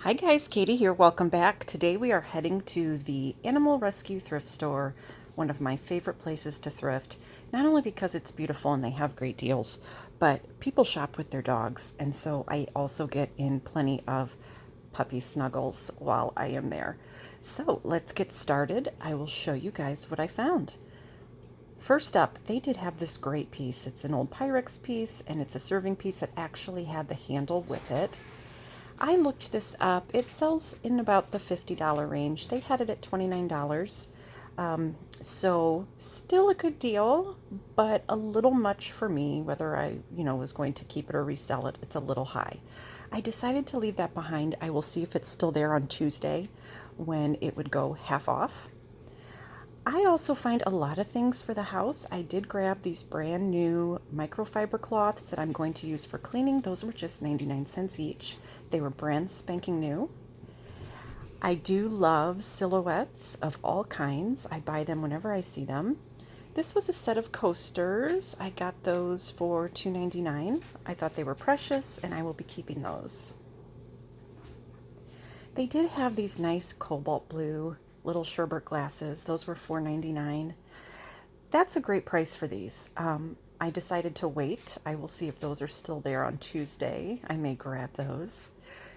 Hi guys, Katie here. Welcome back. Today we are heading to the Animal Rescue Thrift Store, one of my favorite places to thrift, not only because it's beautiful and they have great deals, but people shop with their dogs, and so I also get in plenty of puppy snuggles while I am there. So let's get started. I will show you guys what I found. First up, they did have this great piece. It's an old Pyrex piece, and it's a serving piece that actually had the handle with it. I looked this up. It sells in about the $50 range. They had it at $29. So still a good deal, but a little much for me, whether I was going to keep it or resell it. It's a little high. I decided to leave that behind. I will see if it's still there on Tuesday when it would go half off. I also find a lot of things for the house. I did grab these brand new microfiber cloths that I'm going to use for cleaning. Those were just 99 cents each. They were brand spanking new. I do love silhouettes of all kinds. I buy them whenever I see them. This was a set of coasters. I got those for $2.99. I thought they were precious and I will be keeping those. They did have these nice cobalt blue little sherbet glasses. Those were $4.99. That's a great price for these. I decided to wait. I will see if those are still there on Tuesday. I may grab those.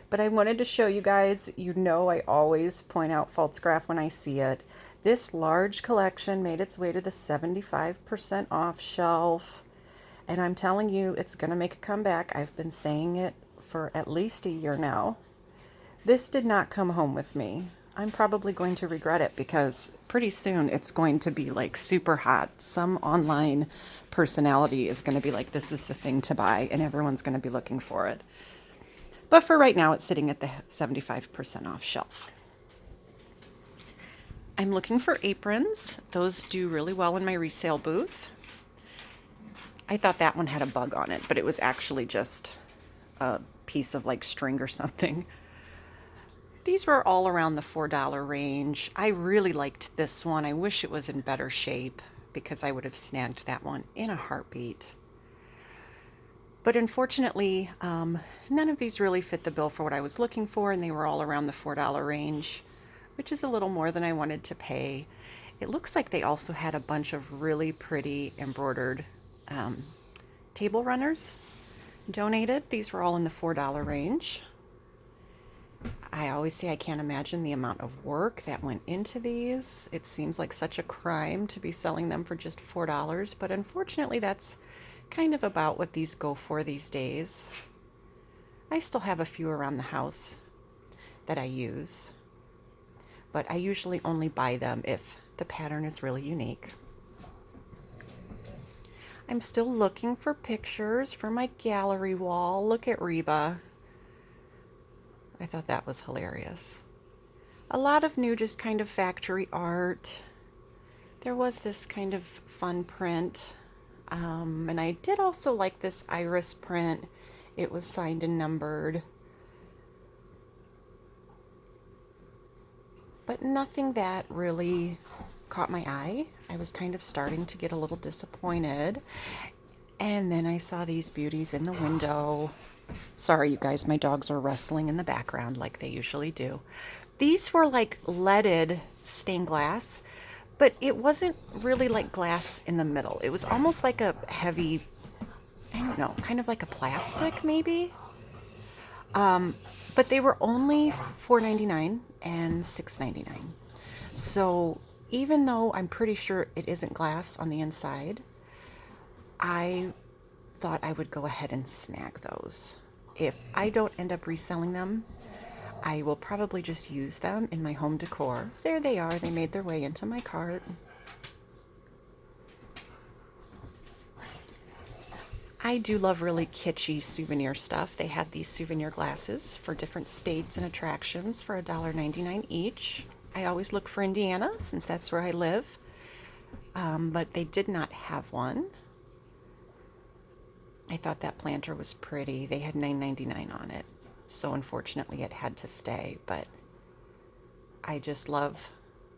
But I wanted to show you guys, I always point out false graph when I see it. This large collection made its way to the 75% off shelf. And I'm telling you, it's going to make a comeback. I've been saying it for at least a year now. This did not come home with me. I'm probably going to regret it because pretty soon it's going to be like super hot. Some online personality is going to be like, this is the thing to buy, and everyone's going to be looking for it. But for right now, it's sitting at the 75% off shelf. I'm looking for aprons. Those do really well in my resale booth. I thought that one had a bug on it, but it was actually just a piece of like string or something. These were all around the $4 range. I really liked this one. I wish it was in better shape because I would have snagged that one in a heartbeat. But unfortunately, none of these really fit the bill for what I was looking for, and they were all around the $4 range, which is a little more than I wanted to pay. It looks like they also had a bunch of really pretty embroidered table runners donated. These were all in the $4 range. I always say I can't imagine the amount of work that went into these. It seems like such a crime to be selling them for just $4, but unfortunately that's kind of about what these go for these days. I still have a few around the house that I use, but I usually only buy them if the pattern is really unique. I'm still looking for pictures for my gallery wall. Look at Reba. I thought that was hilarious. A lot of new just kind of factory art. There was this kind of fun print. And I did also like this iris print. It was signed and numbered. But nothing that really caught my eye. I was kind of starting to get a little disappointed. And then I saw these beauties in the window. Sorry, you guys, my dogs are wrestling in the background like they usually do. These were like leaded stained glass, but it wasn't really like glass in the middle. It was almost like a heavy, I don't know, kind of like a plastic maybe. But they were only $4.99 and $6.99. So even though I'm pretty sure it isn't glass on the inside, I thought I would go ahead and snag those. If I don't end up reselling them, I will probably just use them in my home decor. There they are. They made their way into my cart. I do love really kitschy souvenir stuff. They had these souvenir glasses for different states and attractions for $1.99 each. I always look for Indiana since that's where I live, but they did not have one. I thought that planter was pretty. They had $9.99 on it, so unfortunately it had to stay, but I just love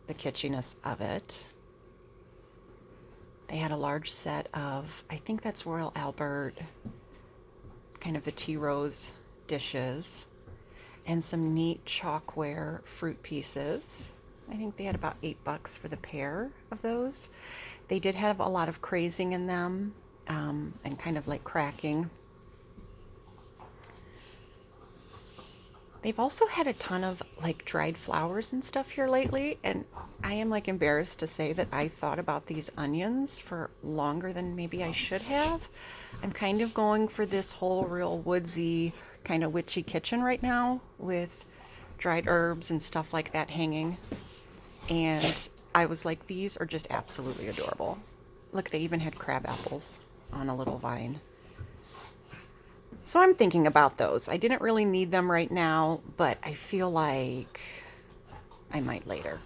the kitschiness of it. They had a large set of, I think that's Royal Albert, kind of the tea rose dishes. and some neat chalkware fruit pieces. I think they had about $8 for the pair of those. They did have a lot of crazing in them, and kind of like cracking. They've also had a ton of like dried flowers and stuff here lately, and I am like embarrassed to say that I thought about these onions for longer than maybe I should have. I'm kind of going for this whole real woodsy kind of witchy kitchen right now with dried herbs and stuff like that hanging. And I was like, these are just absolutely adorable. Look, they even had crab apples on a little vine. So I'm thinking about those. I didn't really need them right now, but I feel like I might later.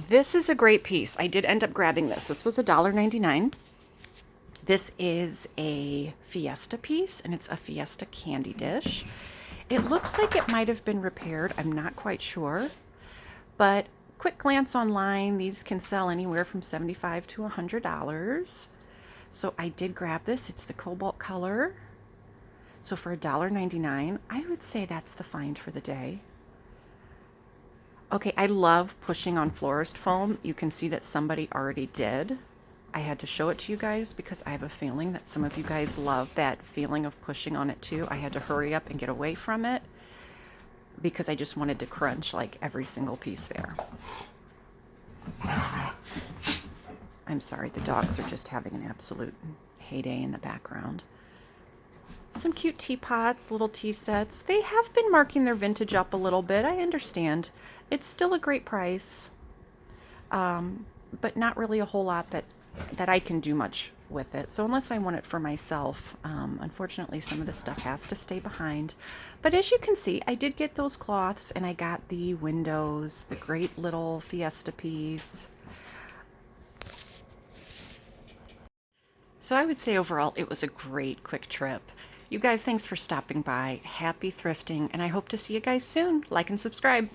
This is a great piece. I did end up grabbing this. This was $1.99. This is a Fiesta piece, and it's a Fiesta candy dish. It looks like it might have been repaired. I'm not quite sure. But quick glance online, these can sell anywhere from $75 to $100. So I did grab this. It's the cobalt color. So for $1.99, I would say that's the find for the day. Okay, I love pushing on florist foam. You can see that somebody already did. I had to show it to you guys because I have a feeling that some of you guys love that feeling of pushing on it too. I had to hurry up and get away from it because I just wanted to crunch like every single piece there. I'm sorry, the dogs are just having an absolute heyday in the background. Some cute teapots, little tea sets. They have been marking their vintage up a little bit. I understand. It's still a great price, but not really a whole lot that I can do much with it. So unless I want it for myself, unfortunately, some of the stuff has to stay behind. But as you can see, I did get those cloths, and I got the windows, the great little Fiesta piece. So I would say overall, it was a great quick trip. You guys, thanks for stopping by. Happy thrifting, and I hope to see you guys soon. Like and subscribe.